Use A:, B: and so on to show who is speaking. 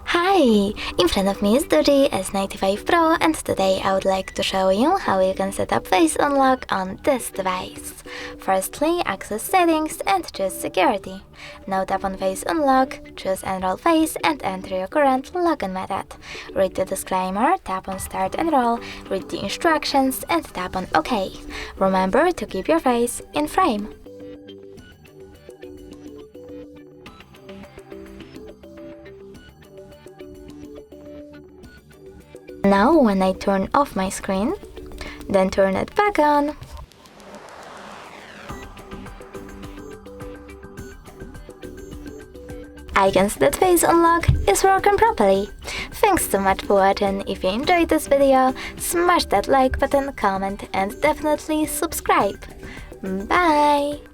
A: Hi! In front of me is DOOGEE S95 Pro, and today I would like to show you how you can set up face unlock on this device. Firstly, access settings and choose security. Now tap on face unlock, choose enroll face and enter your current login method. Read the disclaimer, tap on start enroll, read the instructions and tap on OK. Remember to keep your face in frame. Now when I turn off my screen, then turn it back on, I can see that face unlock is working properly. Thanks so much for watching. If you enjoyed this video, smash that like button, comment and definitely subscribe. Bye!